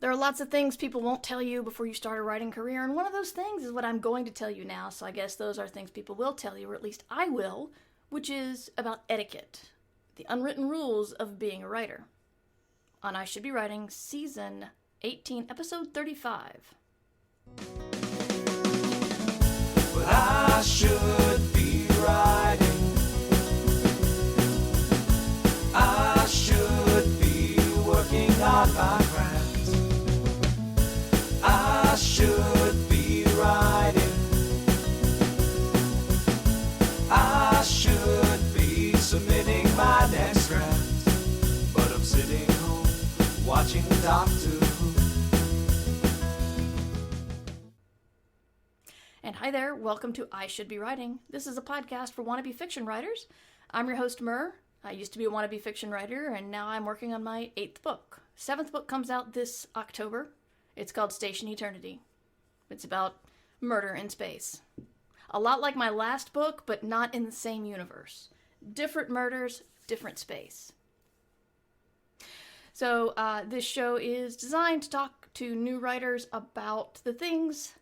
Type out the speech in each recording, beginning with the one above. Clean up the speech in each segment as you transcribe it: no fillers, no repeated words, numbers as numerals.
There are lots of things people won't tell you before you start a writing career, and one of those things is what I'm going to tell you now, so I guess those are things people will tell you, or at least I will, which is about etiquette, the unwritten rules of being a writer. On I Should Be Writing, Season 18, Episode 35. But I should be writing. I should be working on my craft. I should be writing. I should be submitting my next draft. But I'm sitting home watching Doctor Who. And hi there, welcome to I Should Be Writing. This is a podcast for wannabe fiction writers. I'm your host, Mur. I used to be a wannabe fiction writer, and now I'm working on my 8th book. 7th book comes out this October. It's called Station Eternity. It's about murder in space. A lot like my last book, but not in the same universe. Different murders, different space. So this show is designed to talk to new writers about the things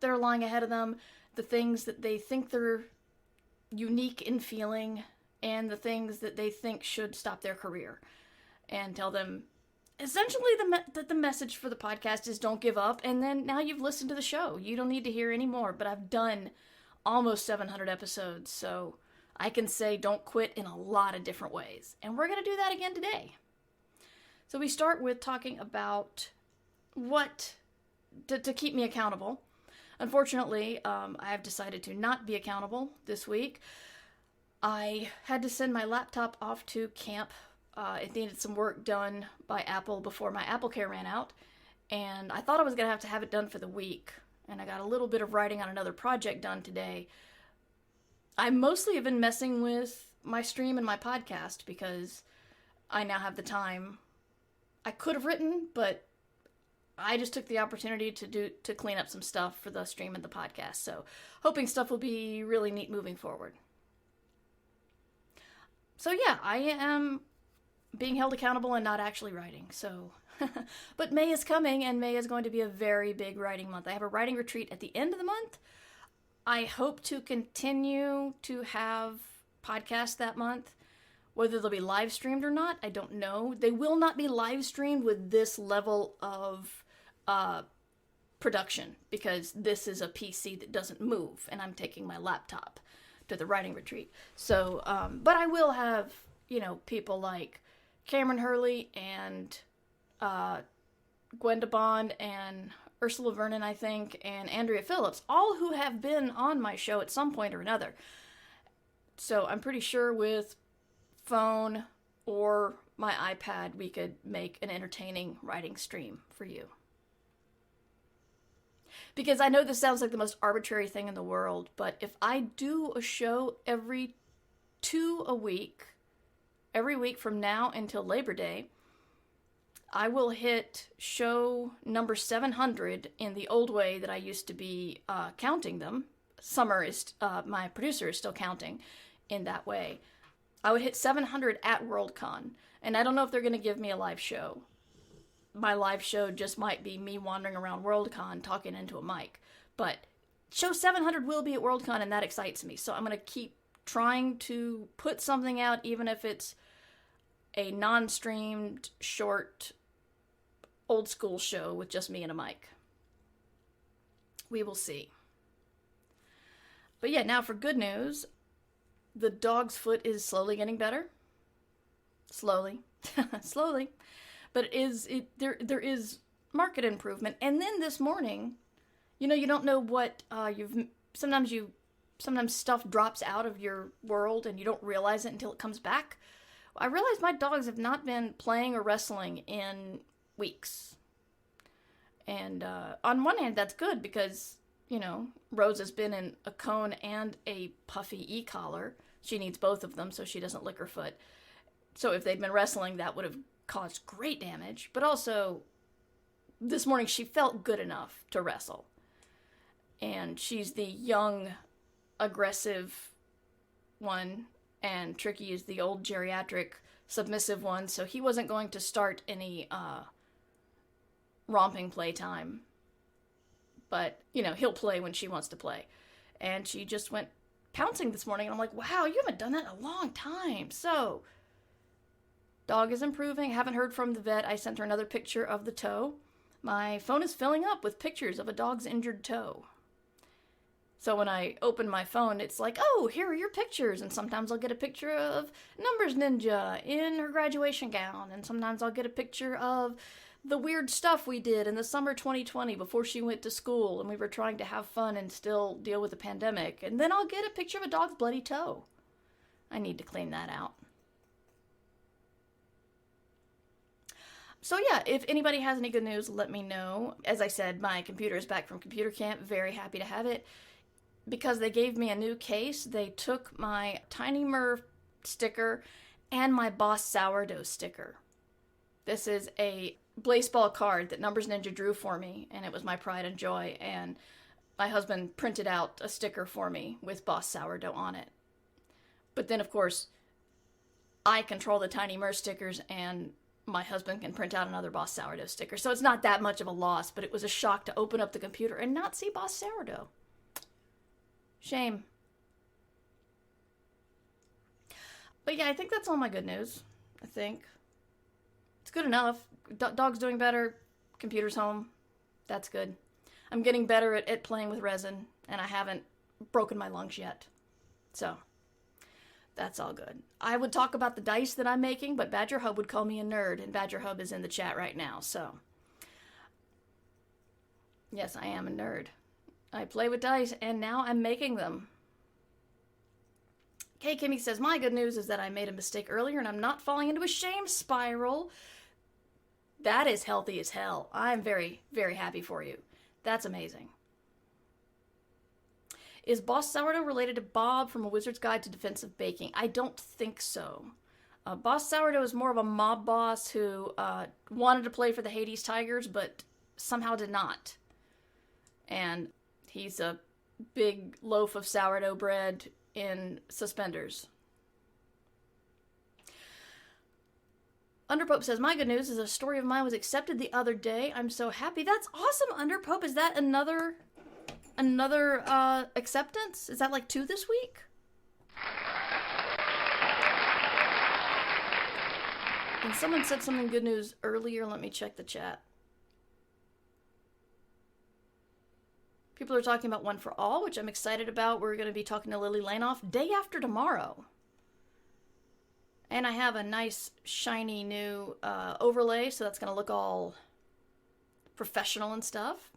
that are lying ahead of them, the things that they think they're unique in feeling, and the things that they think should stop their career. And tell them, essentially, that the message for the podcast is don't give up, and then now you've listened to the show. You don't need to hear any more, but I've done almost 700 episodes, so I can say don't quit in a lot of different ways. And we're going to do that again today. So we start with talking about what to keep me accountable. Unfortunately, I have decided to not be accountable this week. I had to send my laptop off to camp. It needed some work done by Apple before my Apple Care ran out, and I thought I was going to have it done for the week, and I got a little bit of writing on another project done today. I mostly have been messing with my stream and my podcast because I now have the time. I could have written, but I just took the opportunity to clean up some stuff for the stream and the podcast, so hoping stuff will be really neat moving forward. So yeah, I am being held accountable and not actually writing, so... But May is coming, and May is going to be a very big writing month. I have a writing retreat at the end of the month. I hope to continue to have podcasts that month. Whether they'll be live streamed or not, I don't know. They will not be live streamed with this level of production, because this is a PC that doesn't move, and I'm taking my laptop to the writing retreat. So, but I will have, people like Cameron Hurley and Gwenda Bond and Ursula Vernon, I think, and Andrea Phillips, all who have been on my show at some point or another. So I'm pretty sure with phone or my iPad, we could make an entertaining writing stream for you. Because I know this sounds like the most arbitrary thing in the world, but if I do a show every week from now until Labor Day, I will hit show number 700 in the old way that I used to be counting them. Summer is, my producer is still counting in that way. I would hit 700 at Worldcon, and I don't know if they're going to give me a live show. My live show just might be me wandering around Worldcon talking into a mic, but show 700 will be at Worldcon, and that excites me, so I'm going to keep trying to put something out, even if it's a non-streamed, short, old-school show with just me and a mic. We will see. But yeah, now for good news. The dog's foot is slowly getting better. Slowly. Slowly. But there is market improvement. And then this morning, you don't know what sometimes stuff drops out of your world and you don't realize it until it comes back. I realized my dogs have not been playing or wrestling in weeks. And on one hand, that's good because, Rose has been in a cone and a puffy e-collar. She needs both of them so she doesn't lick her foot. So if they'd been wrestling, that would have caused great damage. But also, this morning she felt good enough to wrestle. And she's the young, aggressive one, and Tricky is the old geriatric submissive one, so he wasn't going to start any romping playtime. But, he'll play when she wants to play. And she just went pouncing this morning, and I'm like, wow, you haven't done that in a long time. So, dog is improving. Haven't heard from the vet. I sent her another picture of the toe. My phone is filling up with pictures of a dog's injured toe. So when I open my phone, it's like, oh, here are your pictures. And sometimes I'll get a picture of Numbers Ninja in her graduation gown. And sometimes I'll get a picture of the weird stuff we did in the summer 2020 before she went to school. And we were trying to have fun and still deal with the pandemic. And then I'll get a picture of a dog's bloody toe. I need to clean that out. So yeah, if anybody has any good news, let me know. As I said, my computer is back from computer camp. Very happy to have it. Because they gave me a new case, they took my Tiny Murph sticker and my Boss Sourdough sticker. This is a baseball card that Numbers Ninja drew for me, and it was my pride and joy, and my husband printed out a sticker for me with Boss Sourdough on it. But then, of course, I control the Tiny Murph stickers, and my husband can print out another Boss Sourdough sticker. So it's not that much of a loss, but it was a shock to open up the computer and not see Boss Sourdough. Shame. But yeah, I think that's all my good news. I think. It's good enough. Dog's doing better. Computer's home. That's good. I'm getting better at playing with resin, and I haven't broken my lungs yet. So, that's all good. I would talk about the dice that I'm making, but Badger Hub would call me a nerd, and Badger Hub is in the chat right now, so. Yes, I am a nerd. I play with dice, and now I'm making them. Kay Kimmy says, my good news is that I made a mistake earlier, and I'm not falling into a shame spiral. That is healthy as hell. I'm very, very happy for you. That's amazing. Is Boss Sourdough related to Bob from A Wizard's Guide to Defensive Baking? I don't think so. Boss Sourdough is more of a mob boss who wanted to play for the Hades Tigers, but somehow did not. And he's a big loaf of sourdough bread in suspenders. Underpope says, my good news is a story of mine was accepted the other day. I'm so happy. That's awesome, Underpope. Is that another acceptance? Is that like 2 this week? And someone said something good news earlier. Let me check the chat. People are talking about One for All, which I'm excited about. We're going to be talking to Lily Lanoff day after tomorrow. And I have a nice, shiny new overlay, so that's going to look all professional and stuff.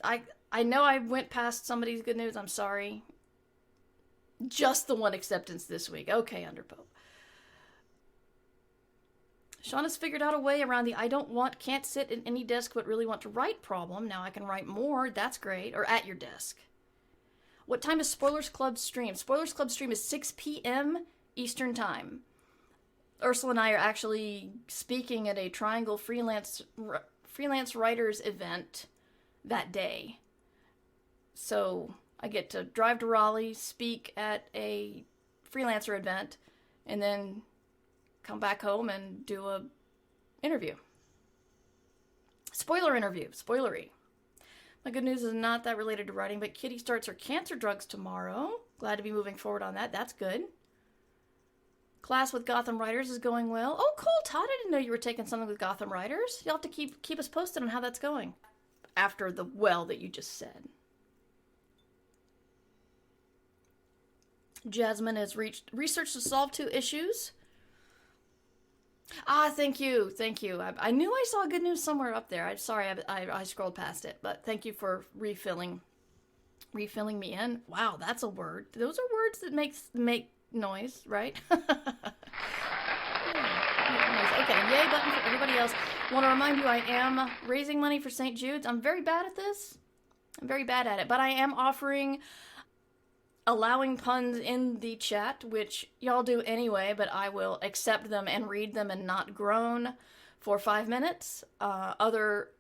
I know I went past somebody's good news. I'm sorry. Just the one acceptance this week. Okay, Underpope. Sean has figured out a way around the can't sit at any desk but really want to write problem. Now I can write more. That's great. Or at your desk. What time is Spoilers Club stream? Spoilers Club stream is 6 p.m. Eastern Time. Ursula and I are actually speaking at a Triangle freelance writers event that day. So I get to drive to Raleigh, speak at a freelancer event, and then come back home and do a interview. Spoiler interview. Spoilery. My good news is not that related to writing, but Kitty starts her cancer drugs tomorrow. Glad to be moving forward on that. That's good. Class with Gotham Writers is going well. Oh, cool, Todd. I didn't know you were taking something with Gotham Writers. You'll have to keep us posted on how that's going. After the well that you just said. Jasmine has researched to solve 2 issues. Thank you. I knew I saw good news somewhere up there. I'm sorry, I scrolled past it, but thank you for refilling me in. Wow, that's a word. Those are words that make noise, right? Okay, yay button for everybody else. Want to remind you, I am raising money for St. Jude's. I'm very bad at this. I'm very bad at it, but I am allowing puns in the chat, which y'all do anyway, but I will accept them and read them and not groan for 5 minutes. Other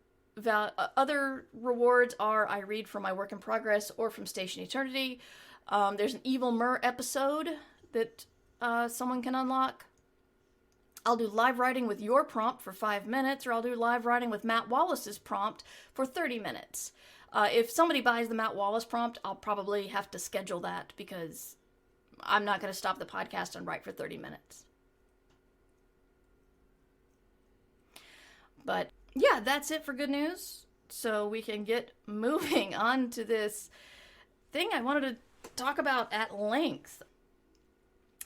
rewards are I read from my work in progress or from Station Eternity. There's an Evil Mur episode that someone can unlock. I'll do live writing with your prompt for 5 minutes, or I'll do live writing with Matt Wallace's prompt for 30 minutes. If somebody buys the Matt Wallace prompt, I'll probably have to schedule that because I'm not going to stop the podcast and write for 30 minutes. But yeah, that's it for good news. So we can get moving on to this thing I wanted to talk about at length.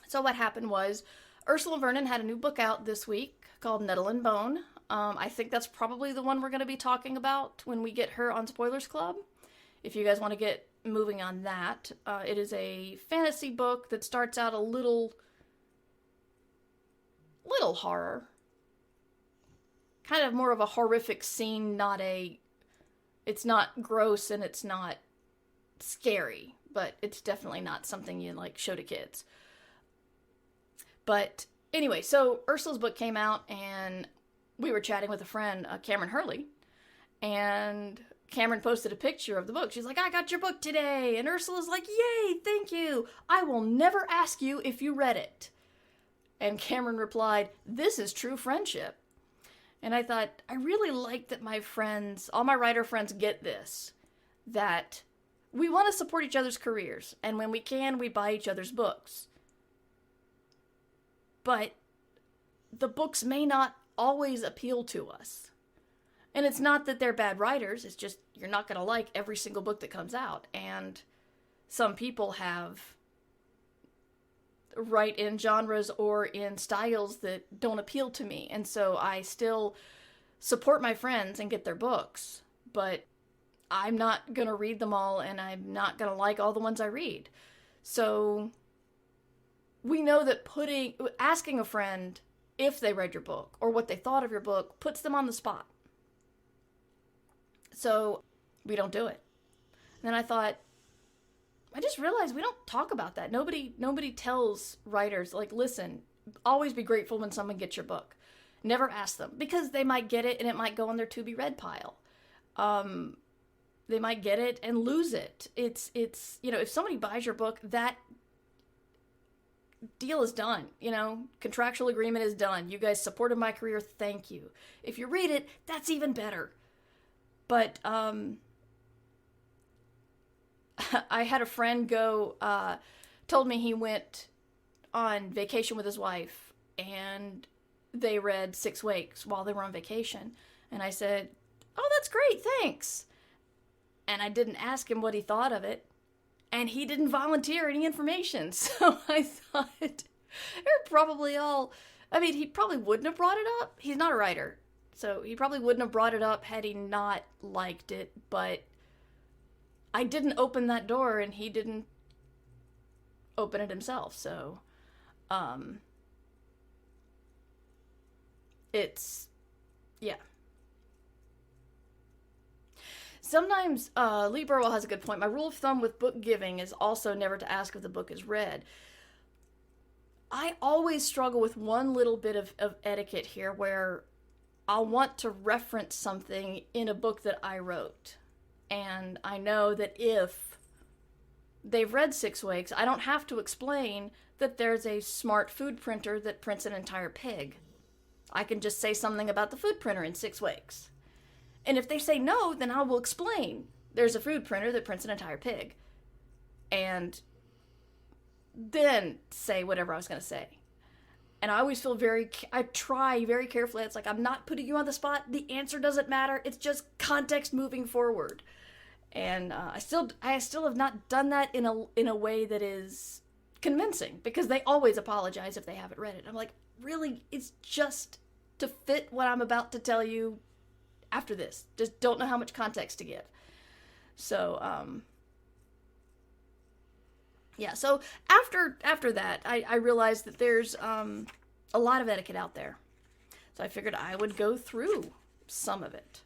So what happened was Ursula Vernon had a new book out this week called Nettle and Bone. I think that's probably the one we're going to be talking about when we get her on Spoilers Club. If you guys want to get moving on that. It is a fantasy book that starts out a little horror. Kind of more of a horrific scene, it's not gross and it's not scary, but it's definitely not something you like show to kids. But anyway, so Ursula's book came out and we were chatting with a friend, Cameron Hurley, and Cameron posted a picture of the book. She's like, I got your book today. And Ursula's like, yay, thank you. I will never ask you if you read it. And Cameron replied, this is true friendship. And I thought, I really like that my friends, all my writer friends get this, that we want to support each other's careers. And when we can, we buy each other's books. But the books may not always appeal to us. And it's not that they're bad writers, it's just you're not going to like every single book that comes out. And some people write in genres or in styles that don't appeal to me. And so I still support my friends and get their books, but I'm not going to read them all and I'm not going to like all the ones I read. So we know that asking a friend if they read your book or what they thought of your book puts them on the spot. So we don't do it. And then I just realized we don't talk about that. Nobody tells writers, like, listen, always be grateful when someone gets your book. Never ask them, because they might get it and it might go on their to-be-read pile. They might get it and lose it. It's if somebody buys your book, that deal is done. Contractual agreement is done. You guys supported my career, thank you. If you read it, that's even better. But I had a friend told me he went on vacation with his wife and they read 6 Wakes while they were on vacation. And I said, oh, that's great, thanks. And I didn't ask him what he thought of it. And he didn't volunteer any information. So I thought, they're probably he probably wouldn't have brought it up. He's not a writer. So he probably wouldn't have brought it up had he not liked it. But I didn't open that door and he didn't open it himself. So, yeah. Sometimes, Lee Burwell has a good point. My rule of thumb with book giving is also never to ask if the book is read. I always struggle with one little bit of etiquette here where I'll want to reference something in a book that I wrote. And I know that if they've read 6 Wakes, I don't have to explain that there's a smart food printer that prints an entire pig. I can just say something about the food printer in 6 Wakes. And if they say no, then I will explain there's a food printer that prints an entire pig. And then say whatever I was going to say. And I always feel I try very carefully. It's like, I'm not putting you on the spot. The answer doesn't matter. It's just context moving forward. And I still have not done that in a way that is convincing, because they always apologize if they haven't read it. I'm like, really? It's just to fit what I'm about to tell you after this. Just don't know how much context to give. So, yeah, so after that, I realized that there's a lot of etiquette out there. So I figured I would go through some of it.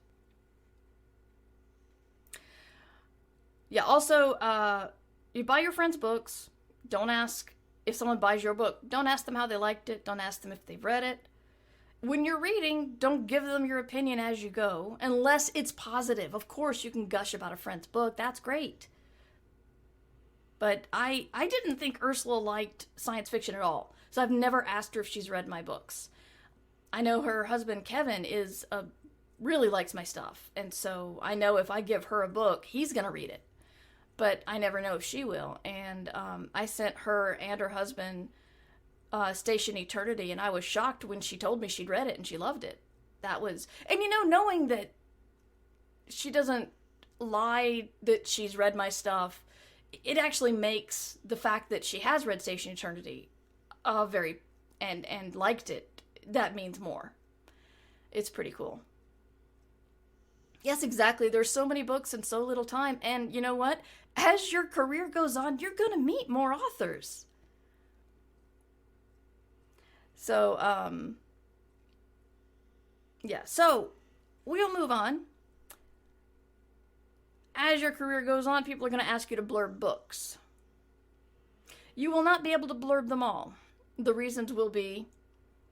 Yeah, also, you buy your friends' books. Don't ask if someone buys your book. Don't ask them how they liked it. Don't ask them if they've read it. When you're reading, don't give them your opinion as you go, unless it's positive. Of course, you can gush about a friend's book. That's great. But I didn't think Ursula liked science fiction at all, so I've never asked her if she's read my books. I know her husband, Kevin, really likes my stuff. And so I know if I give her a book, he's going to read it. But I never know if she will. And I sent her and her husband Station Eternity, and I was shocked when she told me she'd read it and she loved it. That was, and knowing that she doesn't lie that she's read my stuff, it actually makes the fact that she has read Station Eternity and liked it, that means more. It's pretty cool. Yes, exactly. There's so many books and so little time. And you know what? As your career goes on, you're going to meet more authors. So, yeah. So, we'll move on. As your career goes on, people are going to ask you to blurb books. You will not be able to blurb them all. The reasons will be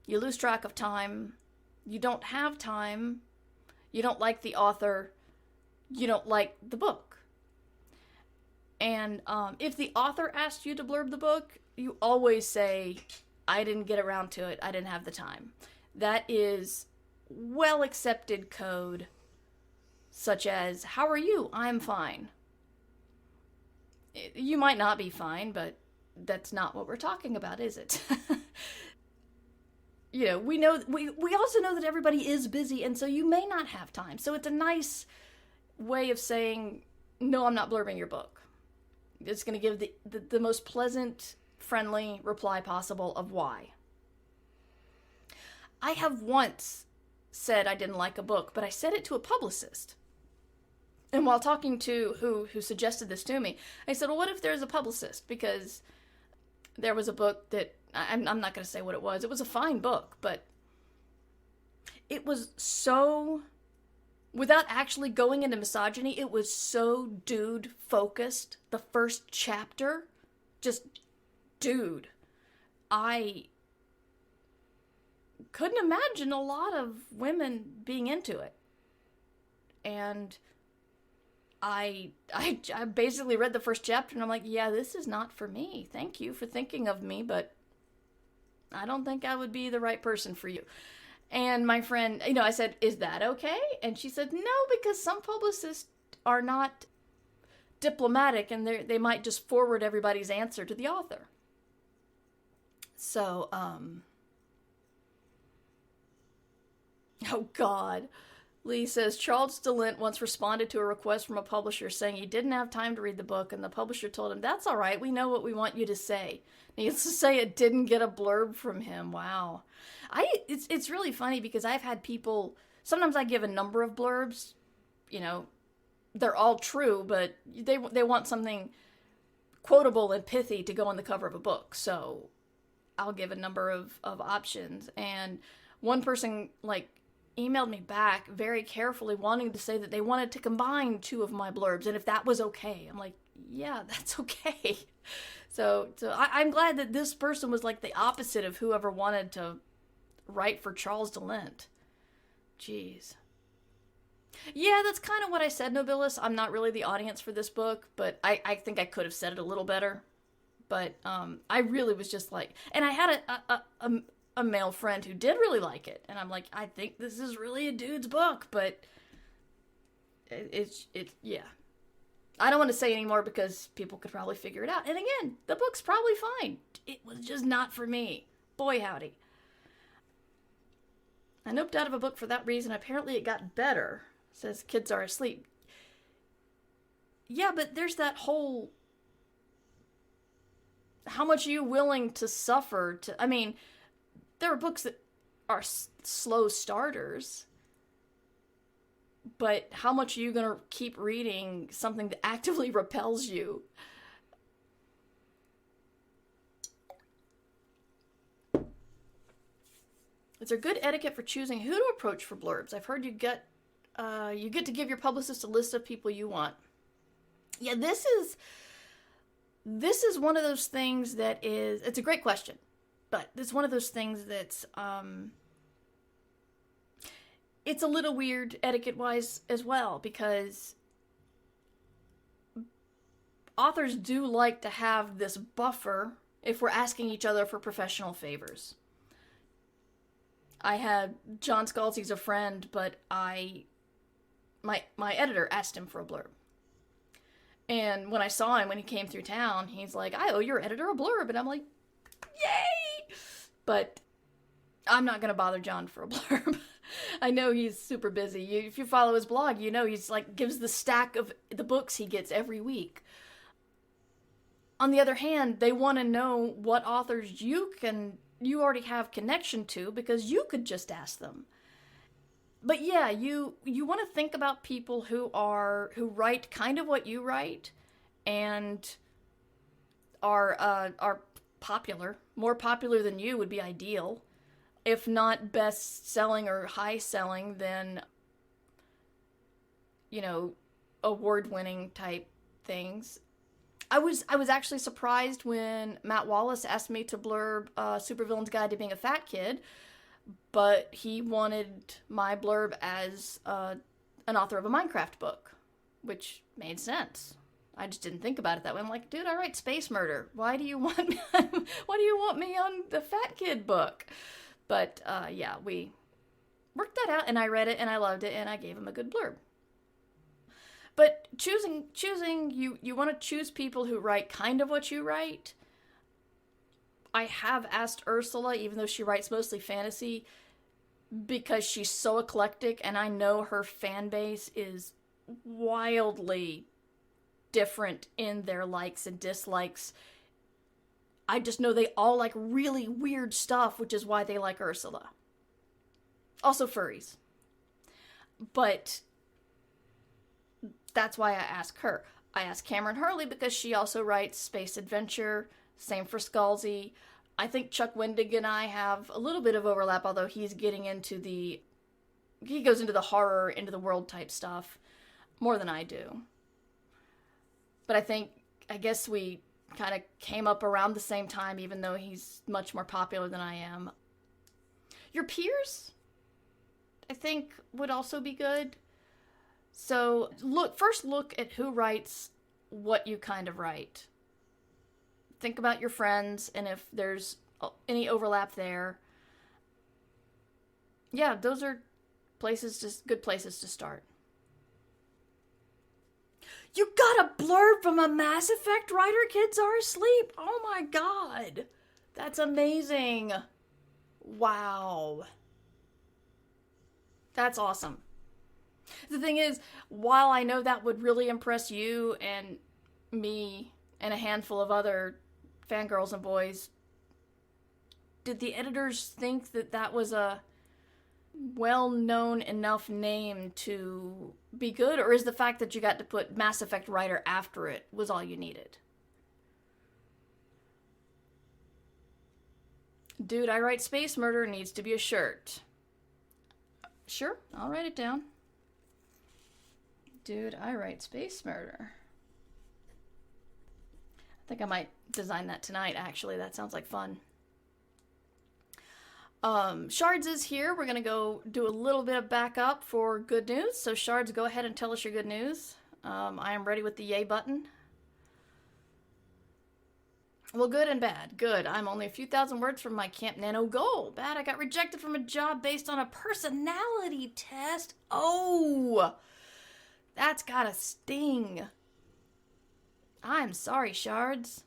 you lose track of time, you don't have time, you don't like the author, you don't like the book. And if the author asks you to blurb the book, you always say, I didn't get around to it, I didn't have the time. That is well accepted code, such as, how are you? I'm fine. You might not be fine, but that's not what we're talking about, is it? We know, we also know that everybody is busy, and so you may not have time. So it's a nice way of saying, no, I'm not blurbing your book. It's going to give the most pleasant, friendly reply possible of why. I have once said I didn't like a book, but I said it to a publicist. And while talking to who suggested this to me, I said, well, what if there's a publicist? Because there was a book that, I'm not going to say what it was. It was a fine book, but it was so, without actually going into misogyny, it was so dude-focused. The first chapter, just dude. I couldn't imagine a lot of women being into it. And I basically read the first chapter and I'm like, yeah, this is not for me. Thank you for thinking of me, but I don't think I would be the right person for you. And my friend, I said, is that okay? And she said, no, because some publicists are not diplomatic and they might just forward everybody's answer to the author. So, oh God. Lee says, Charles DeLint once responded to a request from a publisher saying he didn't have time to read the book, and the publisher told him, that's all right, we know what we want you to say. Needless to say, it didn't get a blurb from him. Wow. It's really funny because I've had people, sometimes I give a number of blurbs, they're all true, but they want something quotable and pithy to go on the cover of a book, so I'll give a number of options. And one person, emailed me back very carefully wanting to say that they wanted to combine two of my blurbs and if that was okay. I'm like, yeah, that's okay. So I'm glad that this person was like the opposite of whoever wanted to write for Charles DeLint. Jeez. Yeah, that's kind of what I said, Nobilis. I'm not really the audience for this book, but I think I could have said it a little better. But I really was just like, and I had a male friend who did really like it, and I'm like, I think this is really a dude's book, but it's yeah. I don't want to say anymore because people could probably figure it out. And again, the book's probably fine. It was just not for me. Boy, howdy. I noped out of a book for that reason. Apparently it got better, says Kids Are Asleep. Yeah, but there's that whole, how much are you willing to suffer to, there are books that are slow starters, but how much are you going to keep reading something that actively repels you? Is there good etiquette for choosing who to approach for blurbs? I've heard you get to give your publicist a list of people you want. Yeah, this is one of those things that is, it's a great question. But it's one of those things that's, it's a little weird etiquette-wise as well, because authors do like to have this buffer if we're asking each other for professional favors. I had John Scalzi's a friend, but my editor asked him for a blurb. And when I saw him when he came through town, he's like, I owe your editor a blurb. And I'm like, yay! But I'm not going to bother John for a blurb. I know he's super busy. If you follow his blog, you know he's like gives the stack of the books he gets every week. On the other hand, they want to know what authors you already have connection to because you could just ask them. But yeah, you want to think about people who write kind of what you write and are popular. More popular than you would be ideal. If not best-selling or high-selling, then, award-winning type things. I was actually surprised when Matt Wallace asked me to blurb Supervillain's Guide to Being a Fat Kid, but he wanted my blurb as an author of a Minecraft book, which made sense. I just didn't think about it that way. I'm like, dude, I write space murder. Why do you want me on the Fat Kid book? But, yeah, we worked that out, and I read it, and I loved it, and I gave him a good blurb. But choosing, you want to choose people who write kind of what you write. I have asked Ursula, even though she writes mostly fantasy, because she's so eclectic, and I know her fan base is wildly different in their likes and dislikes. I just know they all like really weird stuff, which is why they like Ursula. Also furries. But that's why I ask her. I asked Cameron Hurley because she also writes space adventure. Same for Scalzi. I think Chuck Wendig and I have a little bit of overlap, although he's getting into he goes into the horror, into the world type stuff more than I do. But I guess we kind of came up around the same time, even though he's much more popular than I am. Your peers, I think, would also be good. So first look at who writes what you kind of write. Think about your friends and if there's any overlap there. Yeah, those are good places to start. You got a blurb from a Mass Effect writer? Kids are asleep. Oh my god. That's amazing. Wow. That's awesome. The thing is, while I know that would really impress you and me and a handful of other fangirls and boys, did the editors think that was a well-known enough name to be good, or is the fact that you got to put Mass Effect writer after it was all you needed? Dude, I write space murder needs to be a shirt. Sure, I'll write it down. Dude, I write space murder. I think I might design that tonight, actually. That sounds like fun. Shards is here. We're going to go do a little bit of backup for good news. So Shards, go ahead and tell us your good news. I am ready with the yay button. Well, good and bad. Good. I'm only a few thousand words from my Camp Nano goal. Bad, I got rejected from a job based on a personality test. Oh, that's gotta sting. I'm sorry, Shards.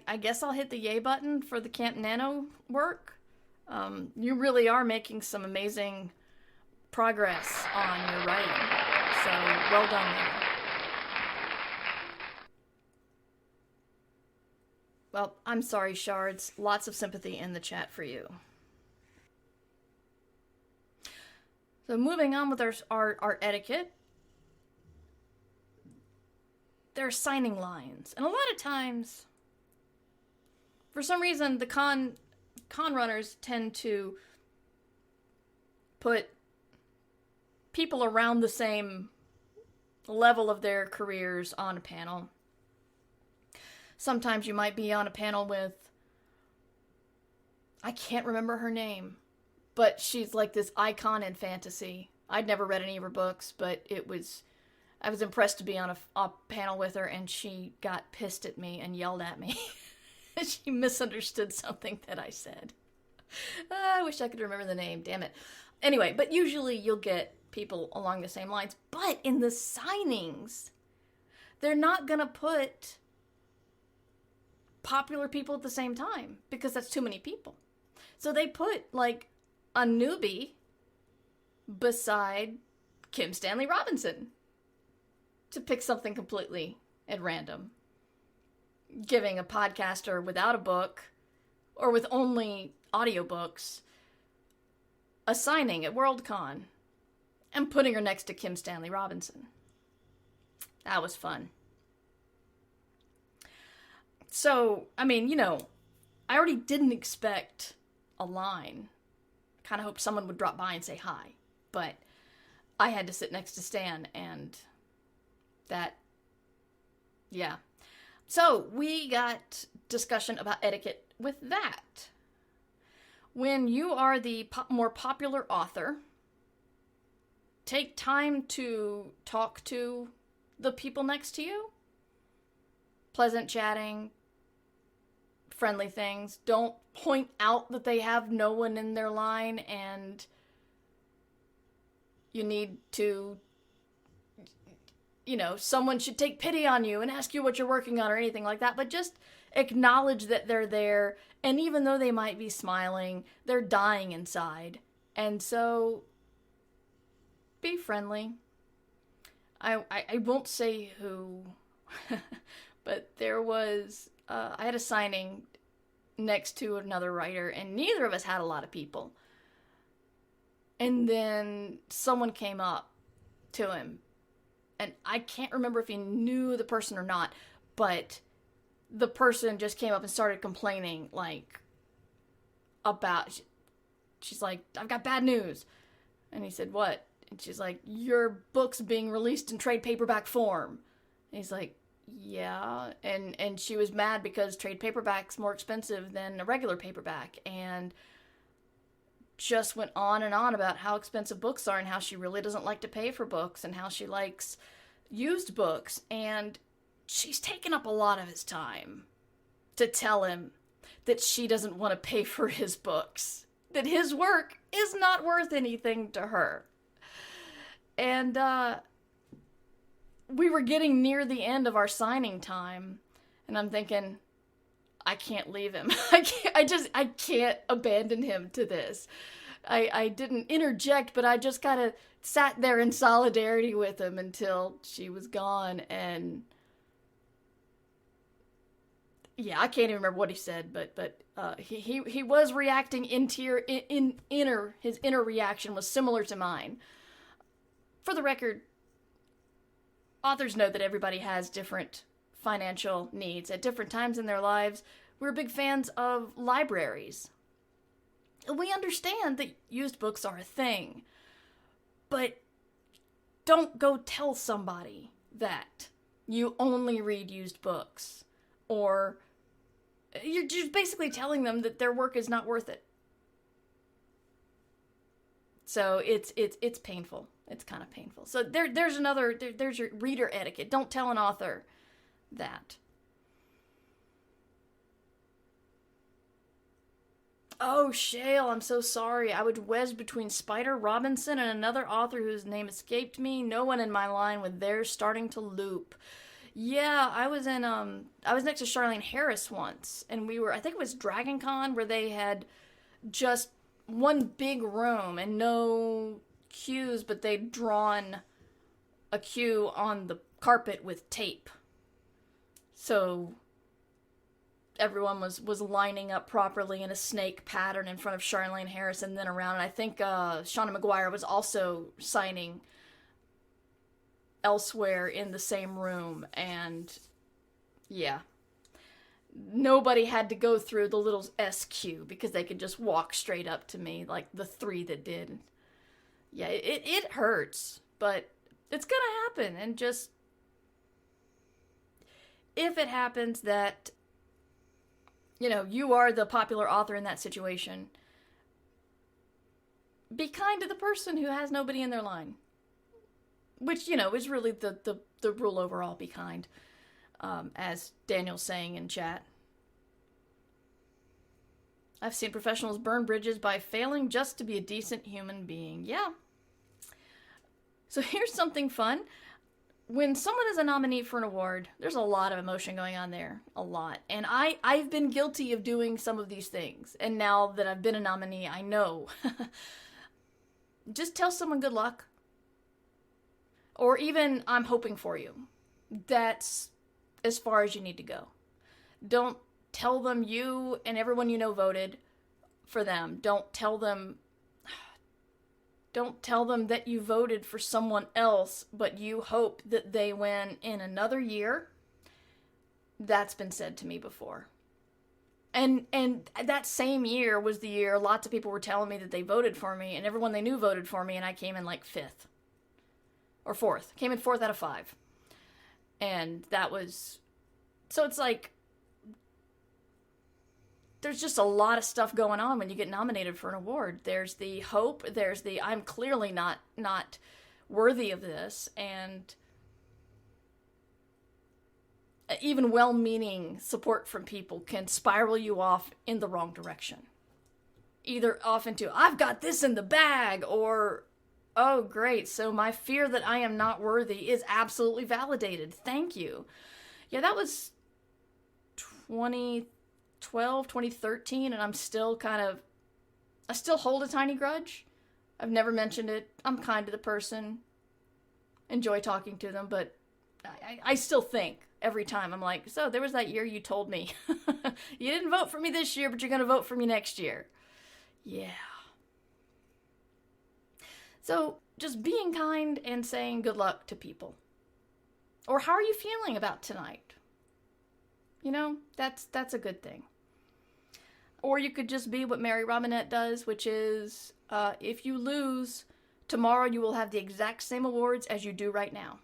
I guess I'll hit the yay button for the Camp Nano work. You really are making some amazing progress on your writing. So, well done there. Well, I'm sorry, Shards. Lots of sympathy in the chat for you. So moving on with our etiquette. There are signing lines. And a lot of times, for some reason, the con runners tend to put people around the same level of their careers on a panel. Sometimes you might be on a panel with, I can't remember her name, but she's like this icon in fantasy. I'd never read any of her books, but I was impressed to be on a panel with her, and she got pissed at me and yelled at me. She misunderstood something that I said. I wish I could remember the name, damn it. Anyway, but usually you'll get people along the same lines. But in the signings, they're not going to put popular people at the same time because that's too many people. So they put, like, a newbie beside Kim Stanley Robinson to pick something completely at random. Giving a podcaster without a book or with only audiobooks a signing at Worldcon and putting her next to Kim Stanley Robinson. That was fun. So, I mean, you know, I already didn't expect a line. Kind of hoped someone would drop by and say hi. But I had to sit next to Stan, and that, yeah. So, we got discussion about etiquette with that. When you are the more popular author, take time to talk to the people next to you. Pleasant chatting, friendly things. Don't point out that they have no one in their line and you need to, you know, someone should take pity on you and ask you what you're working on or anything like that. But just acknowledge that they're there. And even though they might be smiling, they're dying inside. And so be friendly. I won't say who, but there was, I had a signing next to another writer, and neither of us had a lot of people. And then someone came up to him, and I can't remember if he knew the person or not, but the person just came up and started complaining, like, about, she's like, I've got bad news. And he said, what? And she's like, your book's being released in trade paperback form. And he's like, yeah. And she was mad because trade paperback's more expensive than a regular paperback. And just went on and on about how expensive books are and how she really doesn't like to pay for books and how she likes used books. And she's taken up a lot of his time to tell him that she doesn't want to pay for his books, that his work is not worth anything to her. And we were getting near the end of our signing time, and I'm thinking, I can't leave him. I can't abandon him to this. I didn't interject, but I just kind of sat there in solidarity with him until she was gone. And yeah, I can't even remember what he said, but he was reacting his inner reaction was similar to mine. For the record, authors know that everybody has different financial needs at different times in their lives. We're big fans of libraries. We understand that used books are a thing, but don't go tell somebody that you only read used books, or you're just basically telling them that their work is not worth it. So it's painful. It's kind of painful. So there's your reader etiquette. Don't tell an author that. Oh, Shale, I'm so sorry. I was wedged between Spider Robinson and another author whose name escaped me. No one in my line with theirs starting to loop. Yeah, I was next to Charlene Harris once, and I think it was Dragon Con, where they had just one big room and no cues, but they'd drawn a cue on the carpet with tape. So everyone was lining up properly in a snake pattern in front of Charlene Harris and then around. And I think Shauna McGuire was also signing elsewhere in the same room. And yeah, nobody had to go through the little SQ because they could just walk straight up to me, like the three that did. Yeah, it hurts, but it's gonna happen. And just, if it happens that, you know, you are the popular author in that situation, be kind to the person who has nobody in their line. Which, you know, is really the rule overall, be kind. As Daniel's saying in chat. I've seen professionals burn bridges by failing just to be a decent human being. Yeah. So here's something fun. When someone is a nominee for an award, there's a lot of emotion going on there. A lot. And I've been guilty of doing some of these things. And now that I've been a nominee, I know. Just tell someone good luck. Or even, I'm hoping for you. That's as far as you need to go. Don't tell them you and everyone you know voted for them. Don't tell them that you voted for someone else, but you hope that they win in another year. That's been said to me before. And that same year was the year lots of people were telling me that they voted for me, and everyone they knew voted for me, and I came in like 5th. Or 4th. Came in 4th out of 5. And that was... So it's like... There's just a lot of stuff going on when you get nominated for an award. There's the hope, there's the I'm clearly not worthy of this, and even well-meaning support from people can spiral you off in the wrong direction. Either off into, I've got this in the bag, or, oh great, so my fear that I am not worthy is absolutely validated. Thank you. Yeah, that was 2013, and I'm still I still hold a tiny grudge. I've never mentioned it. I'm kind to the person. Enjoy talking to them, but I still think every time, I'm like, so there was that year you told me. You didn't vote for me this year, but you're going to vote for me next year. Yeah. So just being kind and saying good luck to people. Or how are you feeling about tonight? You know, that's a good thing. Or you could just be what Mary Robinette does, which is, if you lose, tomorrow you will have the exact same awards as you do right now.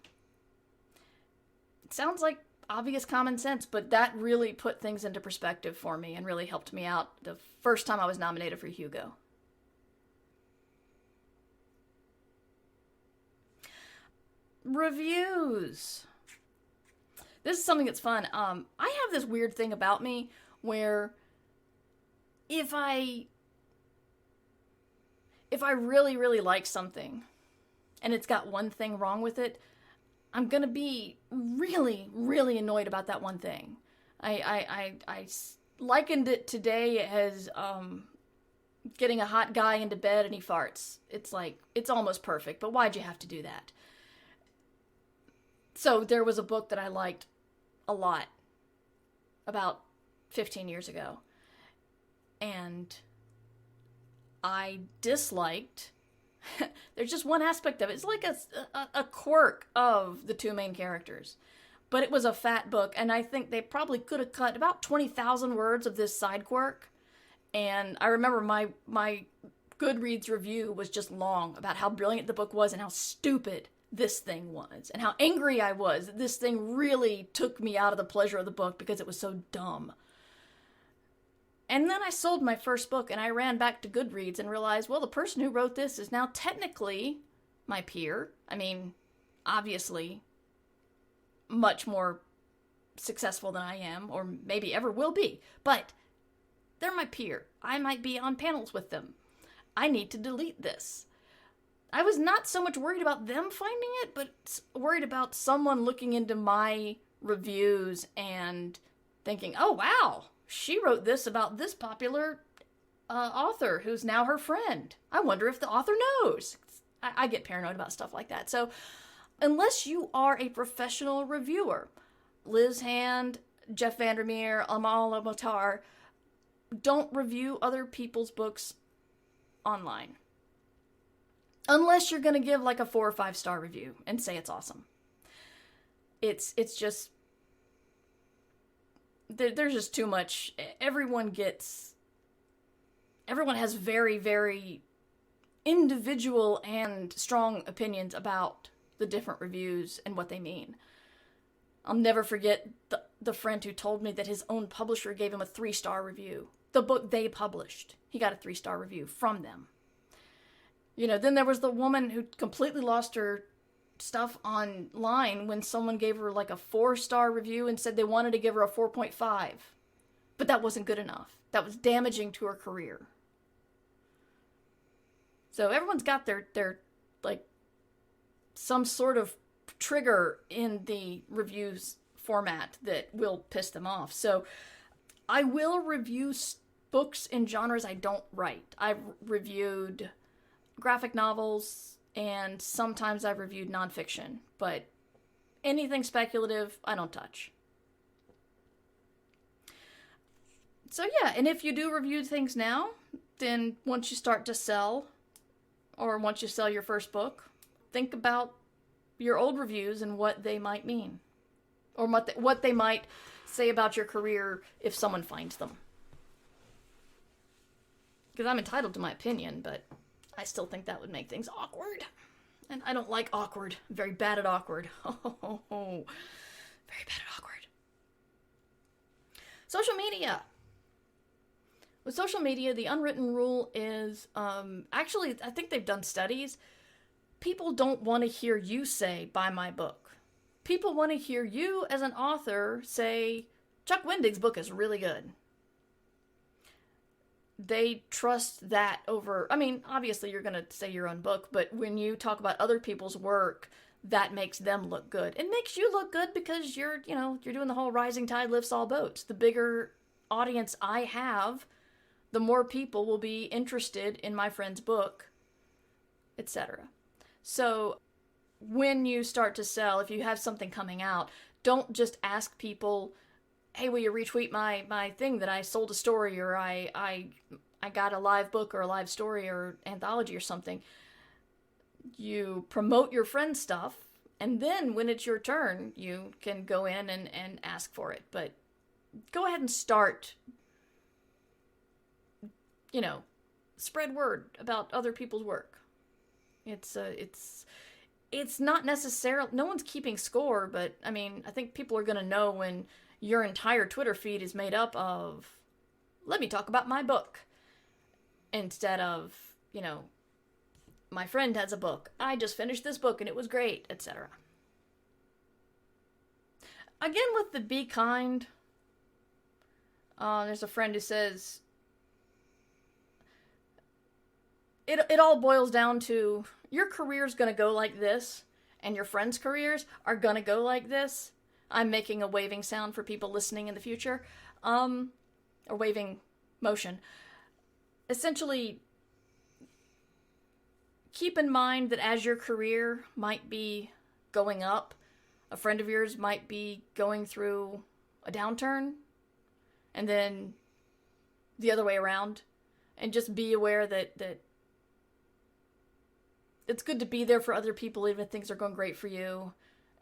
It sounds like obvious common sense, but that really put things into perspective for me and really helped me out the first time I was nominated for Hugo. Reviews. This is something that's fun. I have this weird thing about me where if I really, really like something and it's got one thing wrong with it, I'm going to be really, really annoyed about that one thing. I likened it today as getting a hot guy into bed and he farts. It's like, it's almost perfect, but why'd you have to do that? So there was a book that I liked a lot about 15 years ago. And I disliked, there's just one aspect of it. It's like a quirk of the two main characters. But it was a fat book, and I think they probably could have cut about 20,000 words of this side quirk. And I remember my Goodreads review was just long about how brilliant the book was and how stupid this thing was. And how angry I was that this thing really took me out of the pleasure of the book because it was so dumb. And then I sold my first book and I ran back to Goodreads and realized, well, the person who wrote this is now technically my peer. I mean, obviously much more successful than I am, or maybe ever will be. But they're my peer. I might be on panels with them. I need to delete this. I was not so much worried about them finding it, but worried about someone looking into my reviews and thinking, oh, wow, she wrote this about this popular author who's now her friend. I wonder if the author knows. I get paranoid about stuff like that. So unless you are a professional reviewer, Liz Hand, Jeff Vandermeer, Amal Motar, don't review other people's books online. Unless you're going to give like a 4 or 5 star review and say it's awesome. It's just, there's just too much. Everyone has very, very individual and strong opinions about the different reviews and what they mean. I'll never forget the friend who told me that his own publisher gave him a 3-star review. The book they published, he got a 3-star review from them. You know, then there was the woman who completely lost her stuff online when someone gave her like a 4-star review and said they wanted to give her a 4.5. But that wasn't good enough. that was damaging to her career. So everyone's got their like some sort of trigger in the reviews format that will piss them off. So I will review books in genres I don't write. I've reviewed graphic novels, and sometimes I've reviewed nonfiction, but anything speculative, I don't touch. So yeah, and if you do review things now, then once you start to sell, or once you sell your first book, think about your old reviews and what they might mean, or what they might say about your career if someone finds them. Because I'm entitled to my opinion, but I still think that would make things awkward. And I don't like awkward. I'm very bad at awkward. Very bad at awkward. Social media. With social media, the unwritten rule is, actually, I think they've done studies. People don't want to hear you say, buy my book. People want to hear you as an author say, Chuck Wendig's book is really good. They trust that over, I mean, obviously you're going to say your own book, but when you talk about other people's work, that makes them look good. It makes you look good because you're doing the whole rising tide lifts all boats. The bigger audience I have, the more people will be interested in my friend's book, etc. So when you start to sell, if you have something coming out, don't just ask people, hey, will you retweet my thing that I sold a story, or I got a live book or a live story or anthology or something. You promote your friend's stuff, and then when it's your turn, you can go in and ask for it. But go ahead and start, spread word about other people's work. It's not necessarily, no one's keeping score, but I mean, I think people are going to know when your entire Twitter feed is made up of, let me talk about my book, instead of, my friend has a book, I just finished this book and it was great, etc. Again, with the be kind, there's a friend who says, it all boils down to, your career's going to go like this, and your friends' careers are going to go like this. I'm making a waving sound for people listening in the future, or waving motion. Essentially, keep in mind that as your career might be going up, a friend of yours might be going through a downturn, and then the other way around. And just be aware that it's good to be there for other people even if things are going great for you.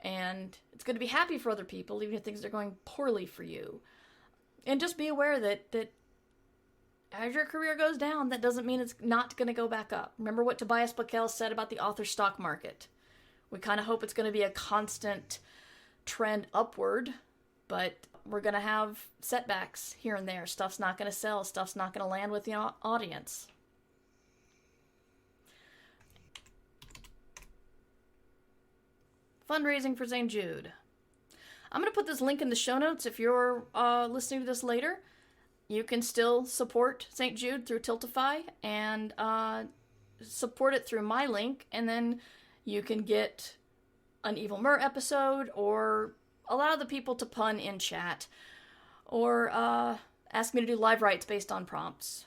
And it's good to be happy for other people even if things are going poorly for you. And just be aware that as your career goes down, that doesn't mean it's not going to go back up. Remember what Tobias Buckell said about the author stock market. We kind of hope it's going to be a constant trend upward, but we're going to have setbacks here and there. Stuff's not going to sell. Stuff's not going to land with the audience. Fundraising for St. Jude. I'm going to put this link in the show notes. If you're listening to this later, you can still support St. Jude through Tiltify and support it through my link, and then you can get an Evil Mur episode, or allow the people to pun in chat, or ask me to do live writes based on prompts.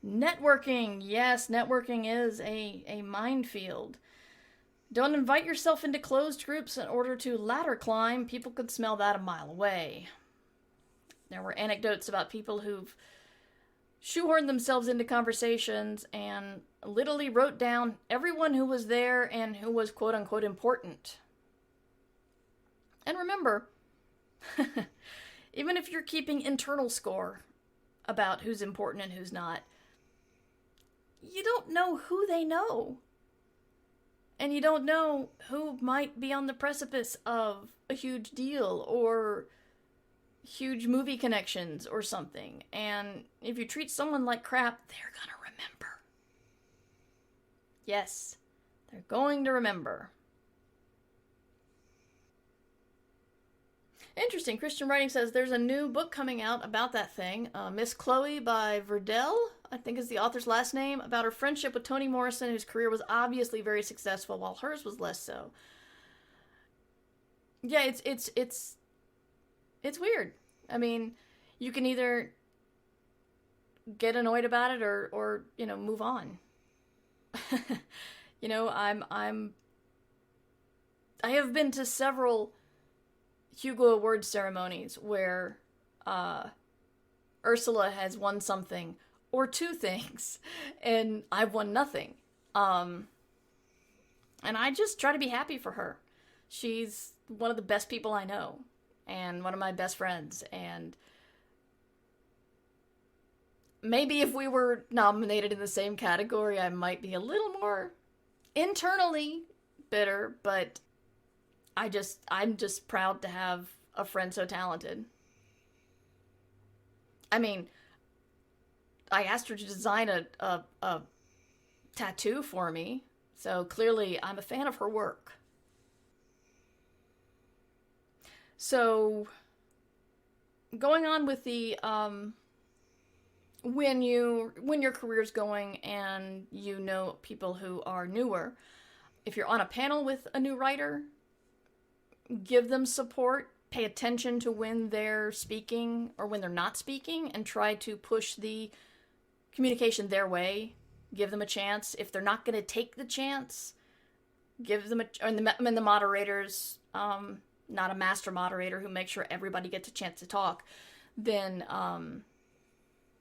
Networking. Yes, networking is a minefield. Don't invite yourself into closed groups in order to ladder climb. People could smell that a mile away. There were anecdotes about people who've shoehorned themselves into conversations and literally wrote down everyone who was there and who was quote-unquote important. And remember, even if you're keeping internal score about who's important and who's not, you don't know who they know. And you don't know who might be on the precipice of a huge deal or huge movie connections or something. And if you treat someone like crap, they're gonna remember. Yes, they're going to remember. And interesting. Christian Writing says there's a new book coming out about that thing. Miss Chloe by Verdell, I think is the author's last name, about her friendship with Toni Morrison, whose career was obviously very successful while hers was less so. Yeah, it's weird. I mean, you can either get annoyed about it or move on. I have been to several Hugo Award ceremonies where Ursula has won something or two things, and I've won nothing. And I just try to be happy for her. She's one of the best people I know, and one of my best friends, and maybe if we were nominated in the same category, I might be a little more internally bitter, but I'm just proud to have a friend so talented. I mean, I asked her to design a tattoo for me, so clearly I'm a fan of her work. So, going on with the, when your career's going and you know people who are newer, if you're on a panel with a new writer, give them support, pay attention to when they're speaking or when they're not speaking, and try to push the communication their way. Give them a chance. If they're not going to take the chance, give them and the moderators, not a master moderator who makes sure everybody gets a chance to talk, then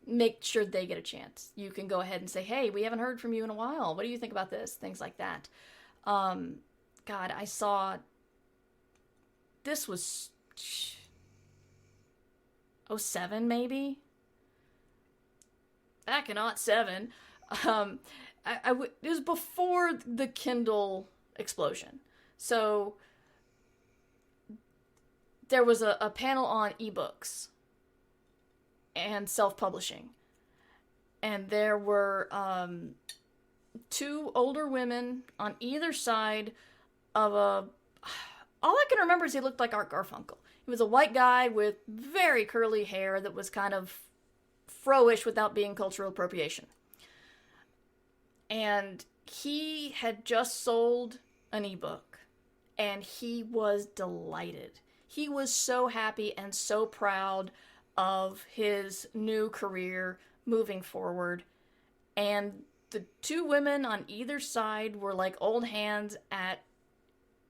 make sure they get a chance. You can go ahead and say, hey, we haven't heard from you in a while. What do you think about this? Things like that. God, I saw... This was 07 maybe? Back in 07. It was before the Kindle explosion. So there was a panel on ebooks and self-publishing. And there were two older women on either side of a... All I can remember is he looked like Art Garfunkel. He was a white guy with very curly hair that was kind of fro-ish without being cultural appropriation. And he had just sold an ebook, and he was delighted. He was so happy and so proud of his new career moving forward. And the two women on either side were like old hands at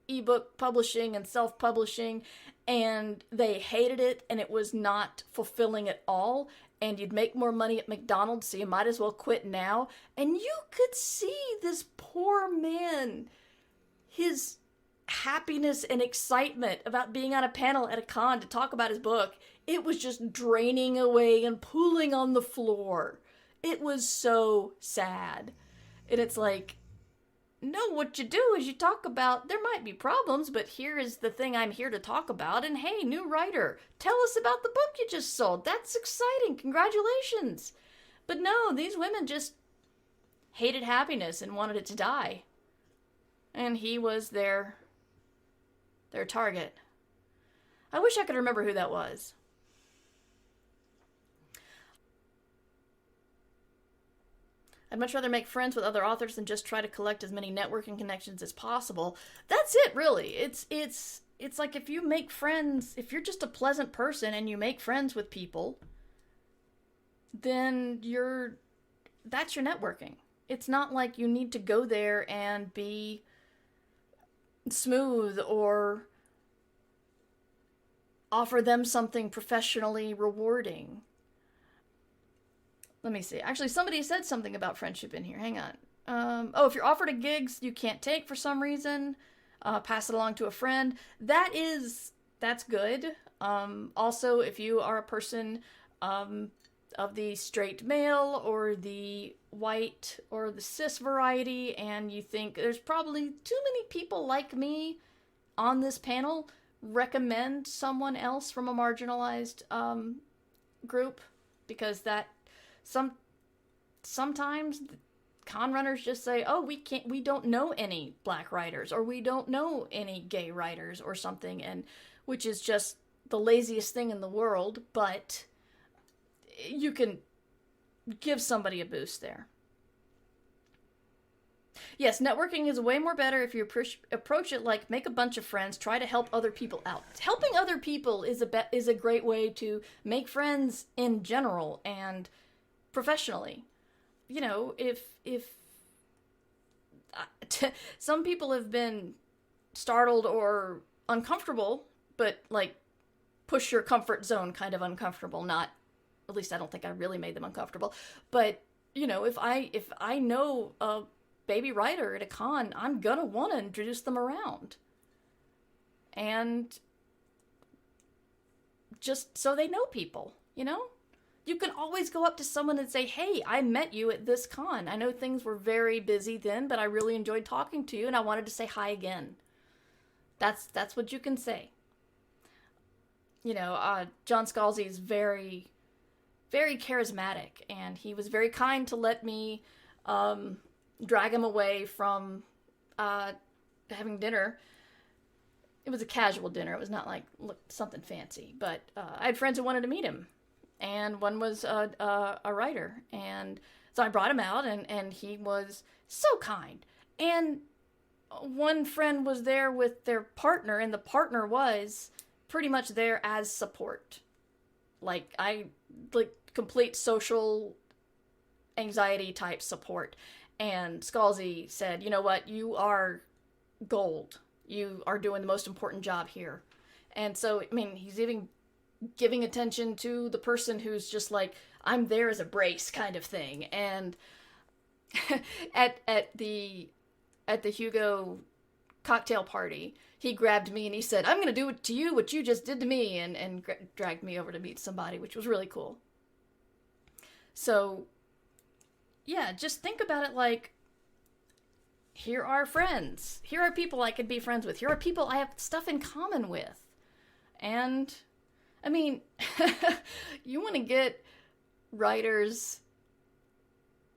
ebook publishing and self-publishing, and they hated it, and it was not fulfilling at all, and you'd make more money at McDonald's, so you might as well quit now. And you could see this poor man, his happiness and excitement about being on a panel at a con to talk about his book, it was just draining away and pooling on the floor. It was so sad. And it's like, no, what you do is you talk about, there might be problems, but here is the thing I'm here to talk about. And hey, new writer, tell us about the book you just sold. That's exciting. Congratulations. But no, these women just hated happiness and wanted it to die. And he was their target. I wish I could remember who that was. I'd much rather make friends with other authors than just try to collect as many networking connections as possible. That's it, really. It's like if you make friends, if you're just a pleasant person and you make friends with people, then that's your networking. It's not like you need to go there and be smooth or offer them something professionally rewarding. Let me see. Actually, somebody said something about friendship in here. Hang on. If you're offered a gigs you can't take for some reason, pass it along to a friend. That's good. Also, if you are a person of the straight male or the white or the cis variety, and you think there's probably too many people like me on this panel, recommend someone else from a marginalized group, because that sometimes con runners just say, oh, we don't know any black writers, or we don't know any gay writers or something, and which is just the laziest thing in the world, but you can give somebody a boost there. Yes, networking is way more better if you approach it like make a bunch of friends, try to help other people out. Helping other people is a great way to make friends in general and professionally. You know, if some people have been startled or uncomfortable, but like push your comfort zone kind of uncomfortable, not, at least I don't think I really made them uncomfortable, but you know, if I know a baby writer at a con, I'm gonna want to introduce them around. And just so they know people, you know? You can always go up to someone and say, hey, I met you at this con. I know things were very busy then, but I really enjoyed talking to you and I wanted to say hi again. That's what you can say. You know, John Scalzi is very, very charismatic, and he was very kind to let me drag him away from having dinner. It was a casual dinner. It was not like something fancy, but I had friends who wanted to meet him, and one was a writer, and so I brought him out, and he was so kind. And one friend was there with their partner, and the partner was pretty much there as support. Like complete social anxiety type support. And Scalzi said, you know what, you are gold. You are doing the most important job here. And so, I mean, he's even giving attention to the person who's just like, I'm there as a brace kind of thing. And at the Hugo cocktail party, he grabbed me and he said, I'm going to do to you what you just did to me, and dragged me over to meet somebody, which was really cool. So, yeah, just think about it like, here are friends. Here are people I could be friends with. Here are people I have stuff in common with. And, I mean, you want to get writers,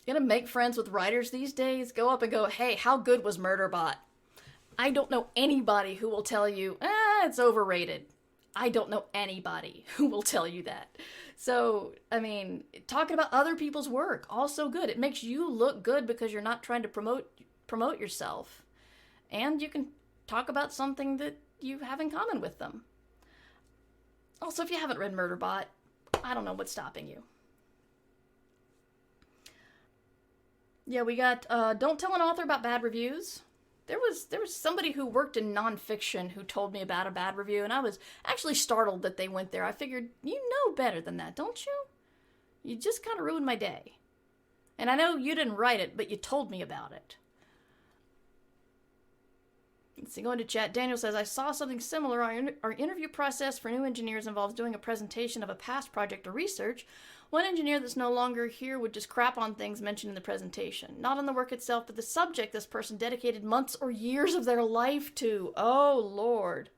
you want to make friends with writers these days, go up and go, hey, how good was Murderbot? I don't know anybody who will tell you, it's overrated. I don't know anybody who will tell you that. So, I mean, talking about other people's work, also good. It makes you look good because you're not trying to promote yourself. And you can talk about something that you have in common with them. Also, if you haven't read Murderbot, I don't know what's stopping you. Yeah, we got Don't Tell an Author About Bad Reviews. There was somebody who worked in nonfiction who told me about a bad review, and I was actually startled that they went there. I figured, you know better than that, don't you? You just kind of ruined my day. And I know you didn't write it, but you told me about it. Let's see, going to chat. Daniel says, I saw something similar. Our interview process for new engineers involves doing a presentation of a past project or research. One engineer that's no longer here would just crap on things mentioned in the presentation. Not on the work itself, but the subject this person dedicated months or years of their life to. Oh, Lord.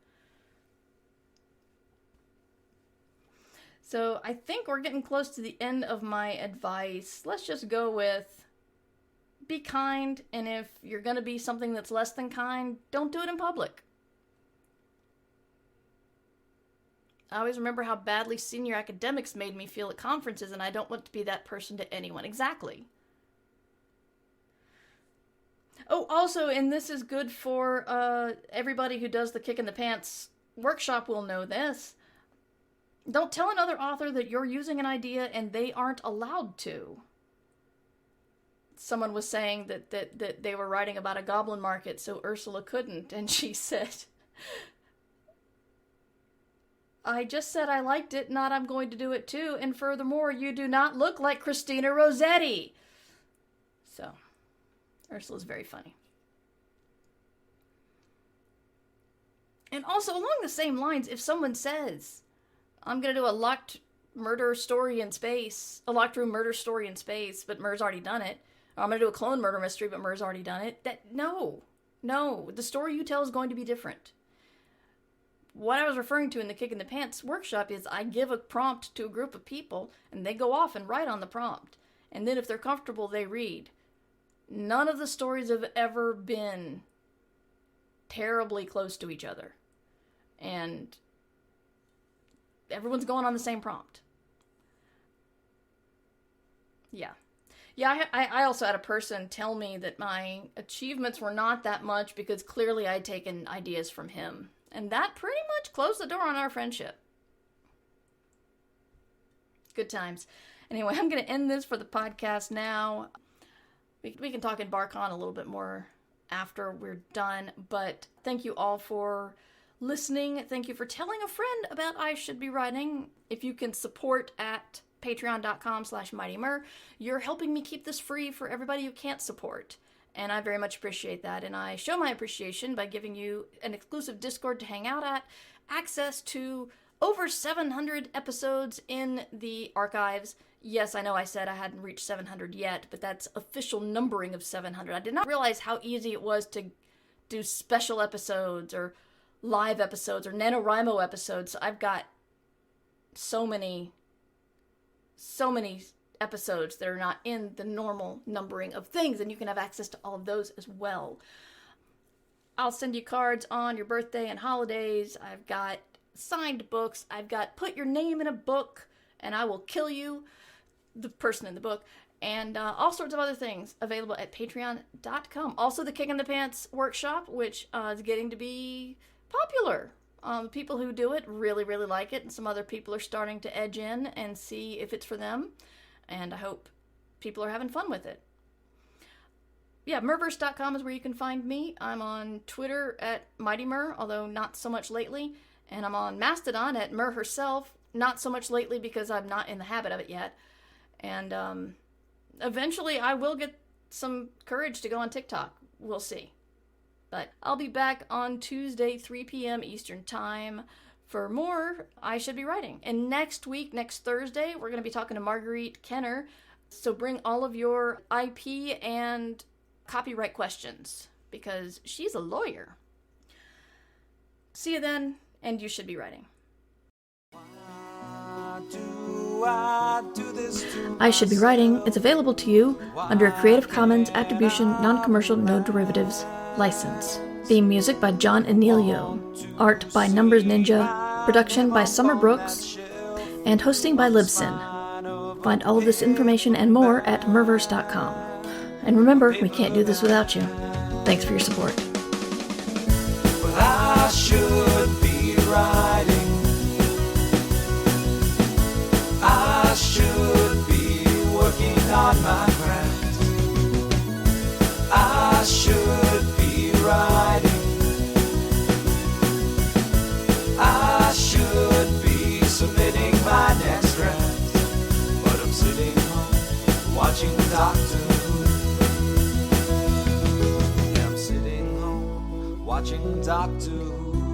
So I think we're getting close to the end of my advice. Let's just go with be kind, and if you're going to be something that's less than kind, don't do it in public. I always remember how badly senior academics made me feel at conferences, and I don't want to be that person to anyone. Exactly. Oh, also, and this is good for everybody who does the Kick in the Pants workshop will know this. Don't tell another author that you're using an idea and they aren't allowed to. Someone was saying that they were writing about a goblin market, so Ursula couldn't, and she said, I just said I liked it, not I'm going to do it too, and furthermore, you do not look like Christina Rossetti. So, Ursula's very funny. And also, along the same lines, if someone says, I'm going to do a locked murder story in space, a locked room murder story in space, but Mur's already done it, or I'm going to do a clone murder mystery, but Mur's already done it, no, the story you tell is going to be different. What I was referring to in the Kick in the Pants workshop is I give a prompt to a group of people, and they go off and write on the prompt. And then if they're comfortable, they read. None of the stories have ever been terribly close to each other. And everyone's going on the same prompt. Yeah. Yeah, I also had a person tell me that my achievements were not that much because clearly I'd taken ideas from him. And that pretty much closed the door on our friendship. Good times. Anyway, I'm going to end this for the podcast now. We can talk in BarCon a little bit more after we're done. But thank you all for listening. Thank you for telling a friend about I Should Be Writing. If you can support at patreon.com/mightymur, you're helping me keep this free for everybody who can't support. And I very much appreciate that. And I show my appreciation by giving you an exclusive Discord to hang out at, access to over 700 episodes in the archives. Yes, I know I said I hadn't reached 700 yet, but that's official numbering of 700. I did not realize how easy it was to do special episodes or live episodes or NaNoWriMo episodes. I've got so many episodes that are not in the normal numbering of things, and you can have access to all of those as well. I'll send you cards on your birthday and holidays. I've got signed books. I've got put your name in a book and I will kill you, the person in the book, and all sorts of other things available at patreon.com. Also the Kick in the Pants workshop, which is getting to be popular. People who do it really, really like it, and some other people are starting to edge in and see if it's for them, and I hope people are having fun with it. Yeah, Murverse.com is where you can find me. I'm on Twitter at MightyMur, although not so much lately. And I'm on Mastodon at Mur herself, not so much lately because I'm not in the habit of it yet. And eventually I will get some courage to go on TikTok. We'll see. But I'll be back on Tuesday, 3 p.m. Eastern Time for more I Should Be Writing. And next week, next Thursday, we're going to be talking to Marguerite Kenner. So bring all of your IP and copyright questions, because she's a lawyer. See you then, and you should be writing. I Should Be Writing is available to you under a Creative Commons Attribution Non-Commercial No Derivatives license. Theme music by John Anelio. Art by Numbers Ninja. Production by Summer Brooks. And hosting by Libsyn. Find all of this information and more at Murverse.com. And remember, we can't do this without you. Thanks for your support. I should be writing. I should be working on my craft. I should be writing. I should be submitting my next draft. But I'm sitting home watching Doctor Who. Yeah, I'm sitting home watching Doctor Who.